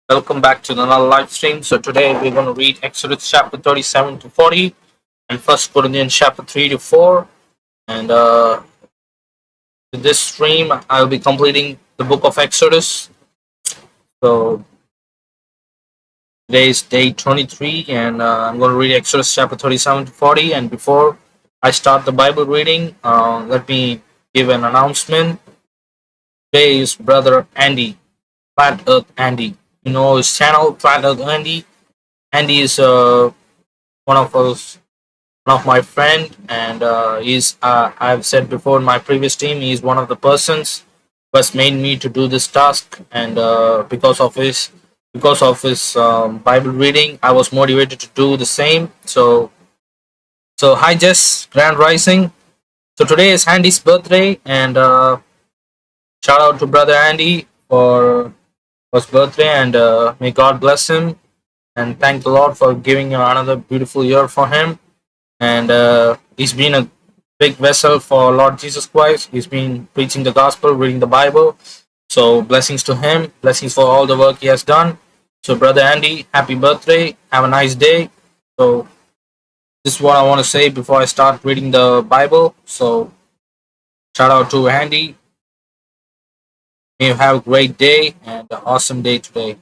Welcome back to another live stream. So today we're going to read Exodus chapter 37 to 40 and First Corinthians chapter 3 to 4. And with this stream, I'll be completing the book of Exodus. So today is day 23, and I'm going to read Exodus chapter 37 to 40. And before I start the Bible reading, let me give an announcement. Today is Brother Andy, Flat Earth Andy. You know his channel, Flat Earth Andy. Andy is one of us, one of my friend, and he's I've said before in my previous team, he's one of the persons who has made me to do this task, and because of his Bible reading, I was motivated to do the same. So hi Jess, Grand Rising. So today is Andy's birthday, and shout out to brother Andy for his birthday, and may God bless him, and thank the Lord for giving another beautiful year for him. And he's been a big vessel for Lord Jesus Christ. He's been preaching the gospel, reading the Bible. So blessings to him, blessings for all the work he has done. So brother Andy, happy birthday, have a nice day. So this is what I want to say before I start reading the Bible. So shout out to Andy. May you have a great day and an awesome day today.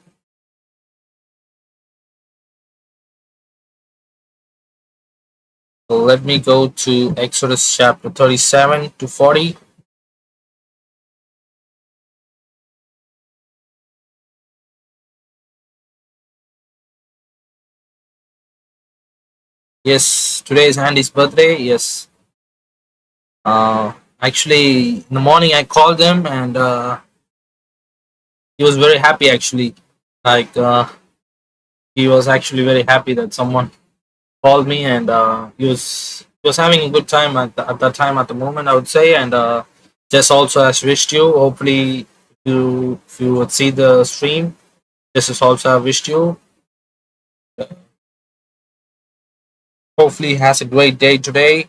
So let me go to Exodus chapter 37 to 40. Yes, today is Andy's birthday. Yes. Actually, in the morning I called him, and he was very happy. Actually, like he was actually very happy that someone called me, and he was having a good time at that time at the moment, I would say. And Jess also has wished you. Hopefully, if you would see the stream, Jess has also wished you. Hopefully, he has a great day today.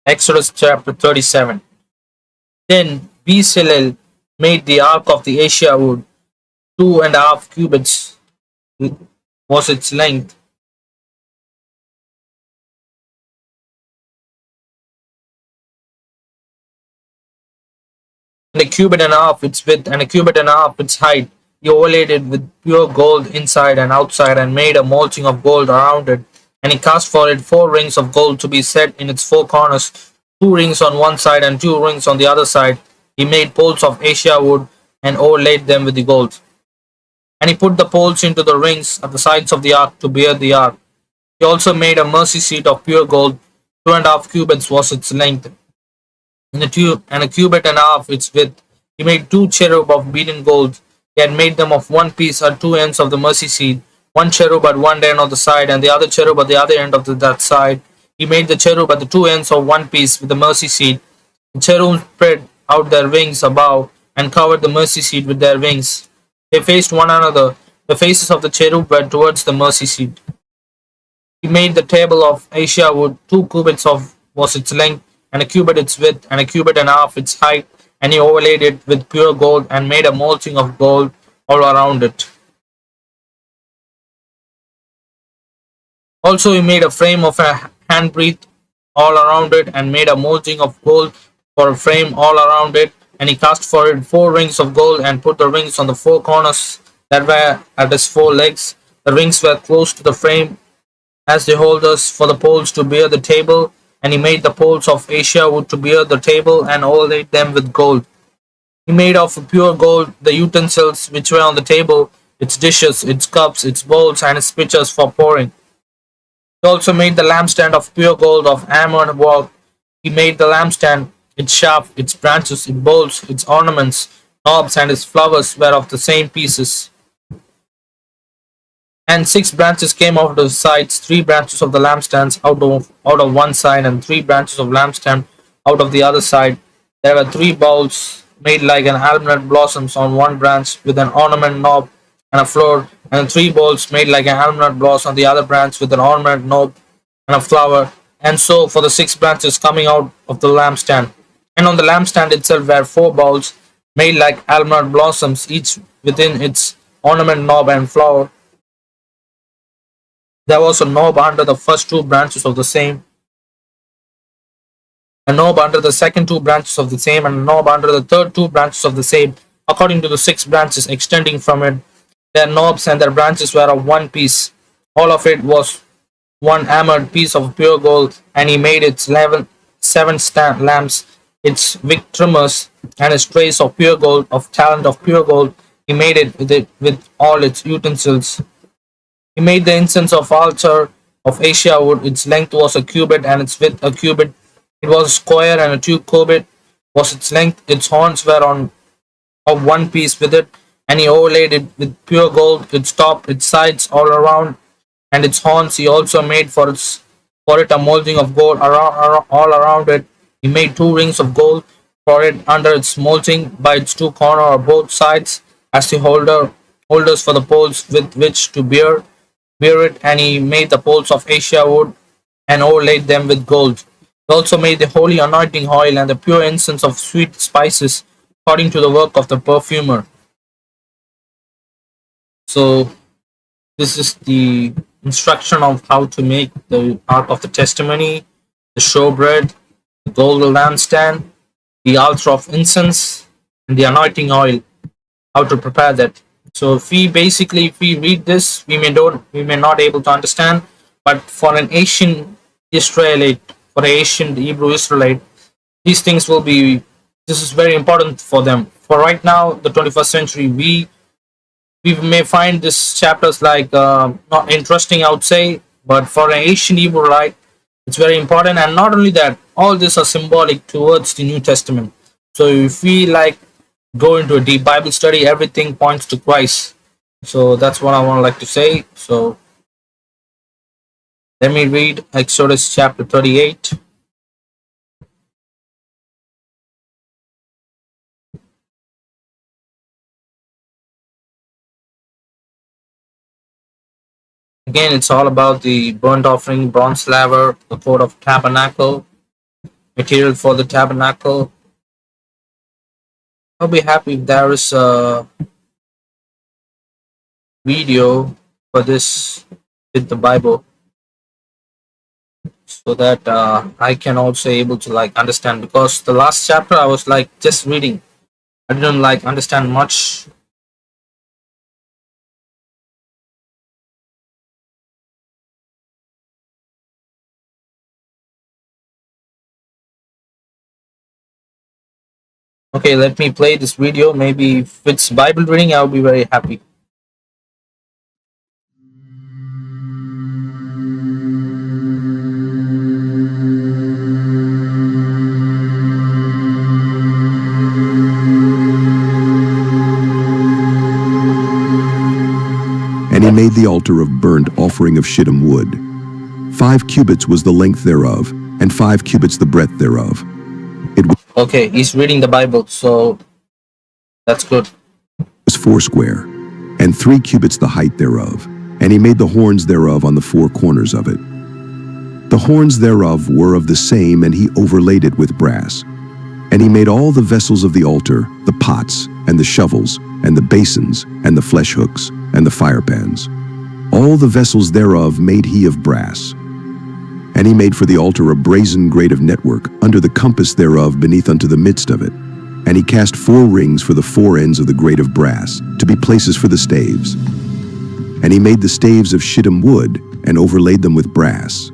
Exodus chapter 37. Then Bezalel made the ark of the acacia wood. 2.5 cubits was its length, and a cubit and a half its width, and a cubit and a half its height. He overlaid with pure gold inside and outside, and made a molding of gold around it. And he cast for it 4 rings of gold to be set in its 4 corners, 2 rings on one side and 2 rings on the other side. He made poles of acacia wood and overlaid them with the gold. And he put the poles into the rings at the sides of the ark to bear the ark. He also made a mercy seat of pure gold. 2.5 cubits was its length, and a cubit and a half its width. He made 2 cherub of beaten gold. He had made them of one piece at 2 ends of the mercy seat, one cherub at one end of the side, and the other cherub at the other end of that side. He made the cherub at the 2 ends of one piece with the mercy seat. The cherubs spread out their wings above and covered the mercy seat with their wings. They faced one another. The faces of the cherub were towards the mercy seat. He made the table of acacia wood. 2 cubits was its length, and a cubit its width, and a cubit and a half its height. And he overlaid it with pure gold, and made a molding of gold all around it. Also he made a frame of a handbreadth all around it, and made a molding of gold for a frame all around it. And he cast for it 4 rings of gold, and put the rings on the 4 corners that were at its 4 legs. The rings were close to the frame as the holders for the poles to bear the table. And he made the poles of acacia wood to bear the table, and overlaid them with gold. He made of pure gold the utensils which were on the table, its dishes, its cups, its bowls, and its pitchers for pouring. He also made the lampstand of pure gold of Ammon work. He made the lampstand, its shaft, its branches, its bowls, its ornaments, knobs, and its flowers were of the same pieces. And 6 branches came out of the sides, 3 branches of the lampstands out of one side, and 3 branches of lampstand out of the other side. There were 3 bowls made like an almond blossoms on one branch with an ornament knob and a flower, and 3 bowls made like an almond blossom on the other branch with an ornament knob and a flower, and so for the 6 branches coming out of the lampstand. And on the lampstand itself were 4 bowls made like almond blossoms, each within its ornament knob and flower. There was a knob under the first 2 branches of the same, a knob under the second 2 branches of the same, and a knob under the third 2 branches of the same, according to the 6 branches extending from it. Their knobs and their branches were of one piece. All of it was one hammered piece of pure gold, and he made its 7 lamps, its wick trimmers, and its trays of pure gold, of talent of pure gold. He made it with all its utensils. He made the incense of altar of acacia wood. Its length was a cubit, and its width a cubit. It was square, and a 2 cubit was its length. Its horns were on of one piece with it, and he overlaid it with pure gold. Its top, its sides, all around, and its horns. He also made for it a molding of gold all around it. He made 2 rings of gold for it under its molding by its 2 corners of both sides, as the holders for the poles with which to bear it. And he made the poles of acacia wood and overlaid them with gold. He also made the holy anointing oil and the pure incense of sweet spices, according to the work of the perfumer. So this is the instruction of how to make the Ark of the Testimony, the showbread, the gold lampstand, the altar of incense, and the anointing oil. How to prepare that. So if we read this, we may not able to understand, but for an ancient Israelite, for an ancient Hebrew Israelite, these things will be. This is very important for them. For right now, the 21st century, we may find this chapters like not interesting, I would say, but for an ancient Hebrewite, it's very important. And not only that, all this are symbolic towards the New Testament. So if we like go into a deep Bible study, everything points to Christ. So that's what I want to like to say. So let me read Exodus chapter 38. Again, it's all about the burnt offering, bronze laver, the coat of tabernacle, material for the tabernacle. I'll be happy if there is a video for this with the Bible, so that I can also able to like understand, because the last chapter I was like just reading. I didn't like understand much. Okay, let me play this video. Maybe if it's Bible reading, I'll be very happy. And he made the altar of burnt offering of shittim wood. 5 cubits was the length thereof, and 5 cubits the breadth thereof. It Okay, he's reading the Bible, so that's good. was 4 square, and 3 cubits the height thereof. And he made the horns thereof on the 4 corners of it. The horns thereof were of the same, and he overlaid it with brass. And he made all the vessels of the altar, the pots, and the shovels, and the basins, and the flesh hooks, and the firepans. All the vessels thereof made he of brass. And he made for the altar a brazen grate of network, under the compass thereof beneath unto the midst of it. And he cast 4 rings for the 4 ends of the grate of brass, to be places for the staves. And he made the staves of shittim wood, and overlaid them with brass.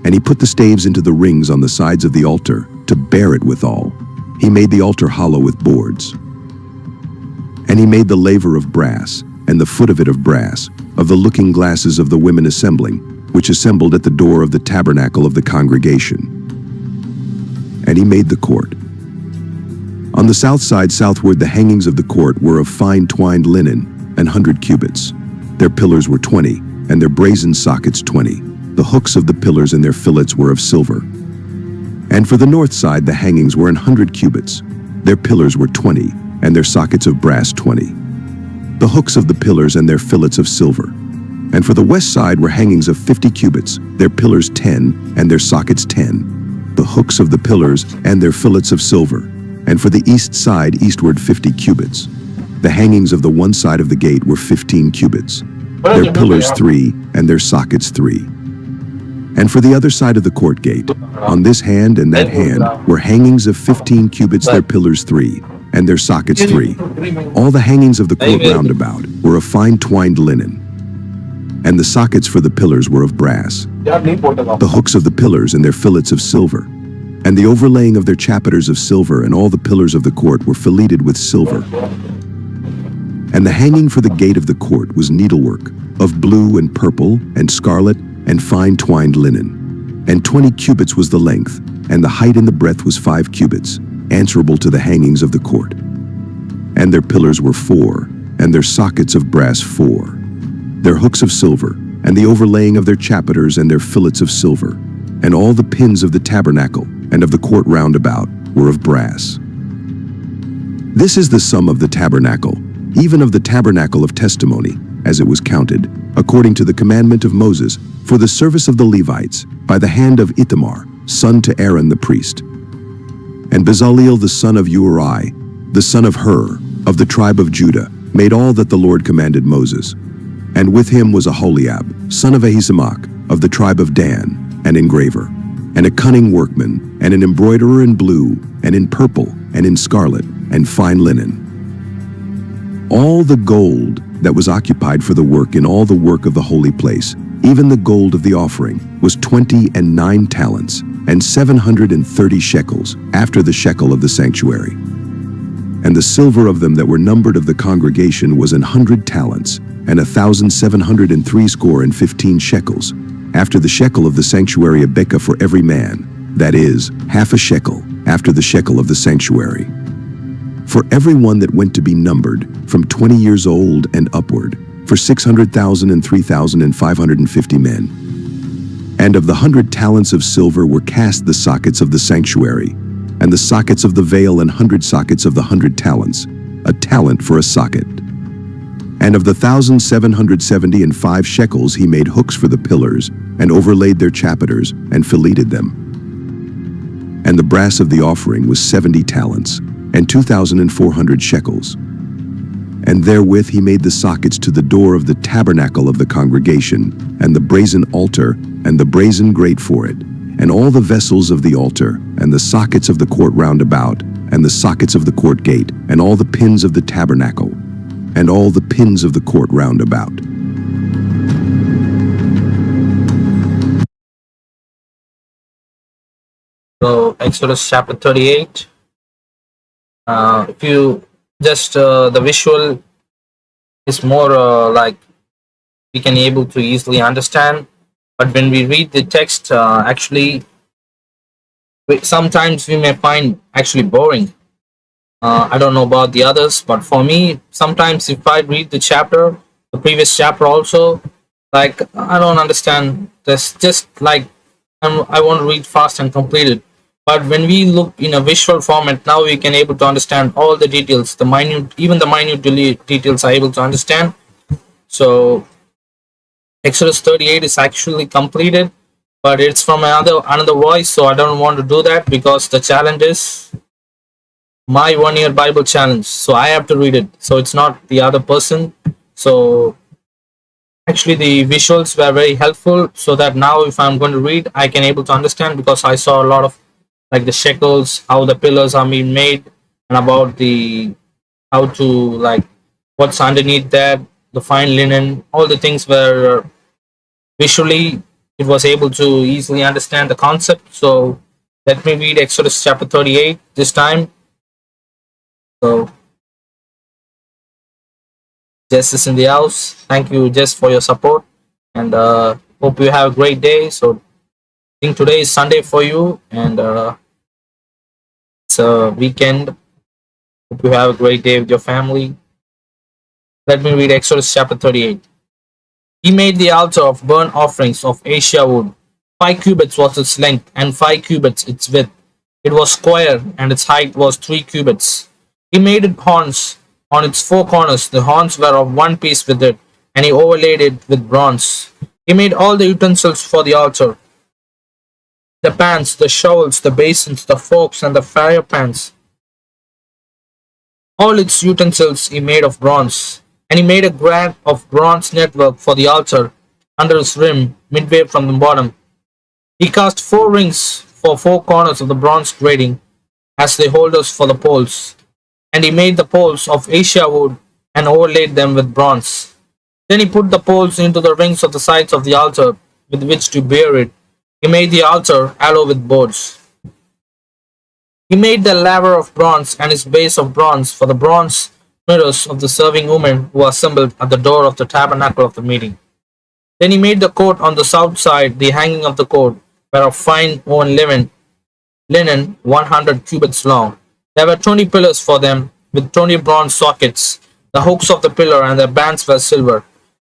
And he put the staves into the rings on the sides of the altar, to bear it withal. He made the altar hollow with boards. And he made the laver of brass, and the foot of it of brass, of the looking glasses of the women assembling, which assembled at the door of the tabernacle of the congregation. And he made the court. On the south side southward the hangings of the court were of fine twined linen, 100 cubits. Their pillars were 20, and their brazen sockets 20. The hooks of the pillars and their fillets were of silver. And for the north side, the hangings were 100 cubits. Their pillars were 20, and their sockets of brass 20. The hooks of the pillars and their fillets of silver. And for the west side were hangings of 50 cubits, their pillars 10, and their sockets 10. The hooks of the pillars and their fillets of silver. And for the east side eastward 50 cubits. The hangings of the one side of the gate were 15 cubits. Their pillars 3, and their sockets 3. And for the other side of the court gate, on this hand and that hand, were hangings of 15 cubits, their pillars 3, and their sockets 3. All the hangings of the court round about were of fine twined linen. And the sockets for the pillars were of brass. The hooks of the pillars and their fillets of silver. And the overlaying of their chapiters of silver, and all the pillars of the court were filleted with silver. And the hanging for the gate of the court was needlework, of blue and purple and scarlet and fine twined linen. And 20 cubits was the length, and the height and the breadth was 5 cubits, answerable to the hangings of the court. And their pillars were 4, and their sockets of brass 4. Their hooks of silver, and the overlaying of their chapiters and their fillets of silver. And all the pins of the tabernacle and of the court round about were of brass. This is the sum of the tabernacle, even of the tabernacle of testimony, as it was counted, according to the commandment of Moses, for the service of the Levites, by the hand of Ithamar, son to Aaron the priest. And Bezaleel the son of Uri, the son of Hur, of the tribe of Judah, made all that the Lord commanded Moses. And with him was Aholiab, son of Ahisamach, of the tribe of Dan, an engraver, and a cunning workman, and an embroiderer in blue, and in purple, and in scarlet, and fine linen. All the gold that was occupied for the work in all the work of the holy place, even the gold of the offering, was 29 talents, and 730 shekels, after the shekel of the sanctuary. And the silver of them that were numbered of the congregation was 100 talents, and 1,703 shekels, after the shekel of the sanctuary of Becca for every man, that is, half a shekel, after the shekel of the sanctuary. For every one that went to be numbered, from 20 years old and upward, for 600,000 and 3,550 men. And of the 100 talents of silver were cast the sockets of the sanctuary, and the sockets of the veil, and 100 sockets of the 100 talents, a talent for a socket. And of the 1,775 shekels he made hooks for the pillars, and overlaid their chapiters, and filleted them. And the brass of the offering was 70 talents, and 2,400 shekels. And therewith he made the sockets to the door of the tabernacle of the congregation, and the brazen altar, and the brazen grate for it, and all the vessels of the altar, and the sockets of the court round about, and the sockets of the court gate, and all the pins of the tabernacle, and all the pins of the court round about. So Exodus chapter 38. If you just the visual is more like we can able to easily understand, but when we read the text, actually sometimes we may find actually boring. I don't know about the others, but for me, sometimes if I read the chapter, the previous chapter also, like I don't understand this, just like I want to read fast and complete it. But when we look in a visual format, now we can able to understand all the details, the minute, even the minute details are able to understand. So Exodus 38 is actually completed, but it's from another voice, so I don't want to do that because the challenge is my 1 year Bible challenge, so I have to read it, so it's not the other person. So actually the visuals were very helpful, so that now if I'm going to read, I can able to understand, because I saw a lot of like the shekels, how the pillars are being made, and about the how to like what's underneath that, the fine linen, all the things were visually it was able to easily understand the concept. So let me read Exodus chapter 38 this time. So Jess is in the house. Thank you, Jess, for your support, and hope you have a great day. So I think today is Sunday for you, and it's a weekend. Hope you have a great day with your family. Let me read Exodus chapter 38. He made the altar of burnt offerings of acacia wood. 5 cubits was its length, and 5 cubits its width, It was square, and its height was 3 cubits. He made it horns on its 4 corners. The horns were of one piece with it, and he overlaid it with bronze. He made all the utensils for the altar: the pans, the shovels, the basins, the forks, and the fire pans. All its utensils he made of bronze. And he made a grate of bronze network for the altar under its rim, midway from the bottom. He cast 4 rings for 4 corners of the bronze grating as the holders for the poles. And he made the poles of acacia wood and overlaid them with bronze. Then he put the poles into the rings of the sides of the altar with which to bear it. He made the altar hollow with boards. He made the laver of bronze and its base of bronze for the bronze mirrors of the serving women who assembled at the door of the tabernacle of the meeting. Then he made the court on the south side. The hanging of the court were of fine woven linen 100 cubits long. There were 20 pillars for them, with 20 bronze sockets. The hooks of the pillar and their bands were silver.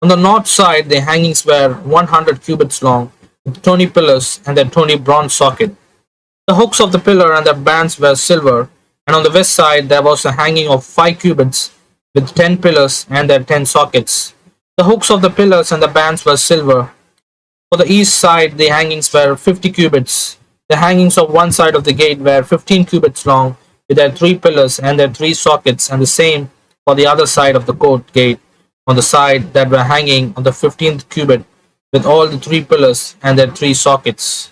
On the north side the hangings were 100 cubits long, with 20 pillars and their 20 bronze sockets. The hooks of the pillar and their bands were silver, and on the west side there was a hanging of 5 cubits, with 10 pillars and their 10 sockets. The hooks of the pillars and the bands were silver. For the east side the hangings were 50 cubits. The hangings of one side of the gate were 15 cubits long, with their 3 pillars and their 3 sockets, and the same for the other side of the court gate, on the side that were hanging on the 15th cubit, with all the 3 pillars and their 3 sockets.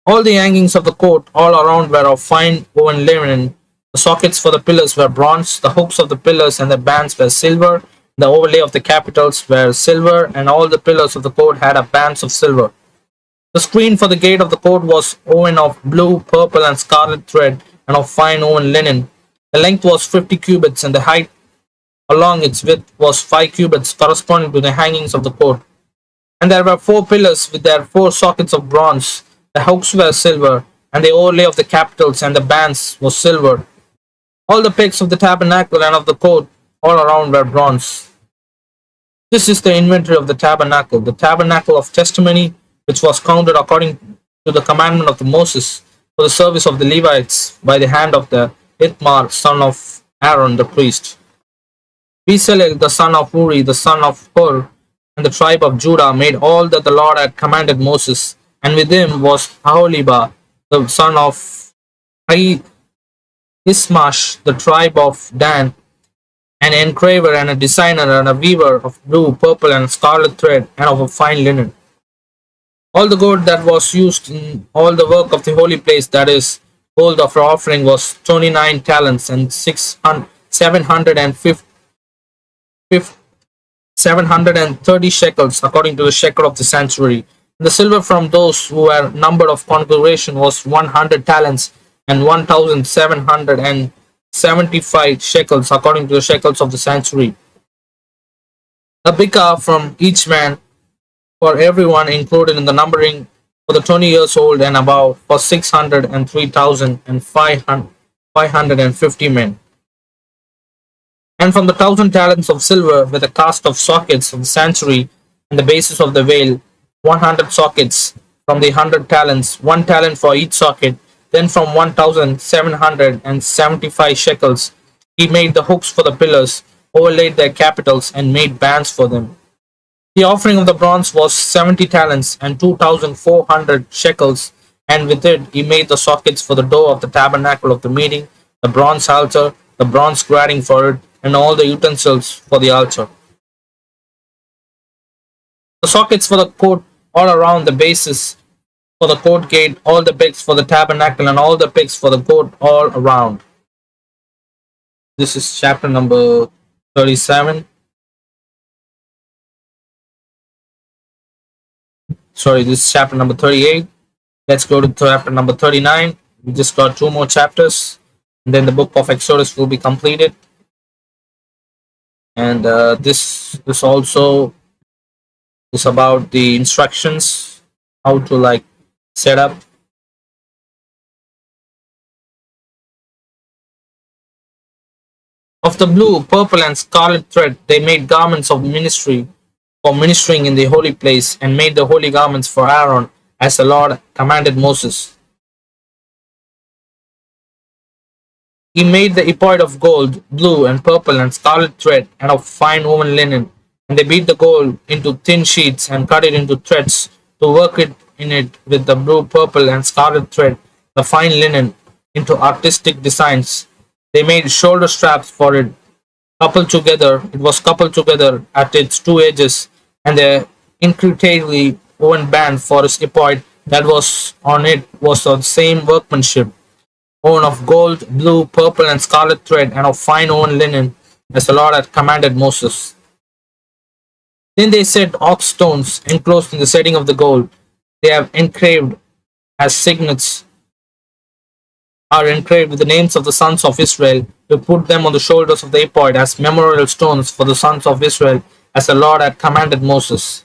All the hangings of the court all around were of fine woven linen. The sockets for the pillars were bronze, the hooks of the pillars and the bands were silver, the overlay of the capitals were silver, and all the pillars of the court had a bands of silver. The screen for the gate of the court was woven of blue, purple, and scarlet thread, and of fine woven linen. The length was 50 cubits, and the height along its width was 5 cubits, corresponding to the hangings of the court. And there were 4 pillars with their 4 sockets of bronze. The hooks were silver, and the overlay of the capitals and the bands was silver. All the pegs of the tabernacle and of the court all around were bronze. This is the inventory of the tabernacle of testimony, which was counted according to the commandment of Moses for the service of the Levites by the hand of the Ithamar son of Aaron the priest. Bezalel the son of Uri, the son of Hur, and the tribe of Judah made all that the Lord had commanded Moses, and with him was Aholibah the son of Ismash, the tribe of Dan, an engraver and a designer and a weaver of blue, purple, and scarlet thread, and of a fine linen. All the gold that was used in all the work of the holy place, that is, gold of offering, was 29 talents and 730 shekels, according to the shekel of the sanctuary. The silver from those who were numbered of congregation was 100 talents and 1,775 shekels, according to the shekels of the sanctuary. A bikah from each man for everyone included in the numbering for the 20 years old and above, for 603,550 men. And from the 1,000 talents of silver with the cast of sockets of the sanctuary and the bases of the veil, 100 sockets. From the 100 talents, 1 talent for each socket. Then from 1,775 shekels, he made the hooks for the pillars, overlaid their capitals, and made bands for them. The offering of the bronze was 70 talents and 2,400 shekels, and with it he made the sockets for the door of the tabernacle of the meeting, the bronze altar, the bronze grating for it, and all the utensils for the altar. The sockets for the court all around, the bases for the court gate, all the pegs for the tabernacle, and all the pegs for the court all around. This is chapter number 37. Sorry, this is chapter number 38. Let's go to chapter number 39. We just got 2 more chapters, and then the book of Exodus will be completed. And this also is about the instructions, how to set up. Of the blue, purple, and scarlet thread, they made garments of ministry for ministering in the holy place, and made the holy garments for Aaron as the Lord commanded Moses. He made the ephod of gold, blue, and purple, and scarlet thread, and of fine woven linen. And they beat the gold into thin sheets and cut it into threads to work it in it with the blue, purple, and scarlet thread, the fine linen, into artistic designs. They made shoulder straps for it, coupled together. It was coupled together at its two edges, and the intricately woven band for its ephod that was on it was of the same workmanship, woven of gold, blue, purple, and scarlet thread, and of fine woven linen, as the Lord had commanded Moses. Then they set ox stones enclosed in the setting of the gold. They have engraved as signets are engraved with the names of the sons of Israel. To put them on the shoulders of the ephod as memorial stones for the sons of Israel, as the Lord had commanded Moses.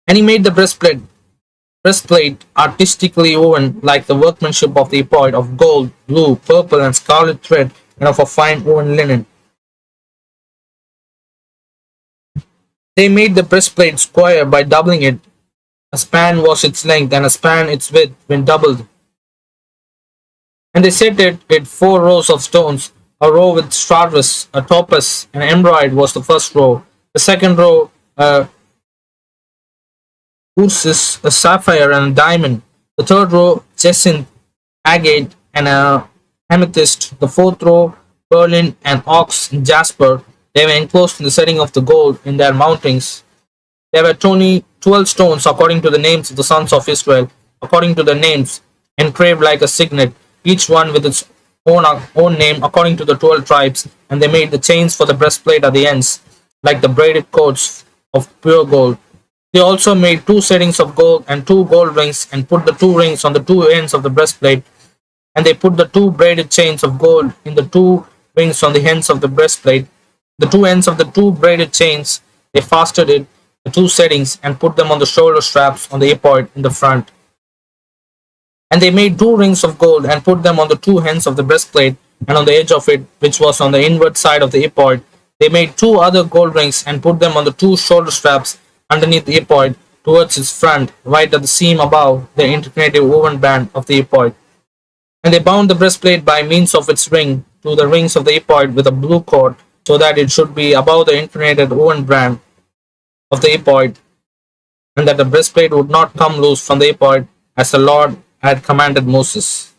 And he made the breastplate artistically woven like the workmanship of the ephod of gold, blue, purple, and scarlet thread, and of a fine woven linen. They made the breastplate square by doubling it. A span was its length, and a span its width when doubled. And they set it 4 rows of stones. A row with sardius, a topaz, and emerald was the first row. The second row, ursus, a sapphire, and a diamond. The third row, jacinth, agate, and a amethyst. The fourth row, berlin, and onyx, and jasper. They were enclosed in the setting of the gold in their mountings. There were 12 stones according to the names of the sons of Israel, according to their names, engraved like a signet, each one with its own name according to the 12 tribes. And they made the chains for the breastplate at the ends, like the braided cords of pure gold. They also made 2 settings of gold and 2 gold rings, and put the 2 rings on the 2 ends of the breastplate. And they put the 2 braided chains of gold in the 2 rings on the ends of the breastplate. The 2 ends of the 2 braided chains, they fastened it, the 2 settings, and put them on the shoulder straps on the ephod in the front. And they made 2 rings of gold, and put them on the 2 ends of the breastplate, and on the edge of it, which was on the inward side of the ephod. They made 2 other gold rings, and put them on the 2 shoulder straps underneath the ephod, towards its front, right at the seam above the intricately woven band of the ephod. And they bound the breastplate by means of its ring to the rings of the ephod with a blue cord, so that it should be above the intricately woven band of the ephod, and that the breastplate would not come loose from the ephod, as the Lord had commanded Moses.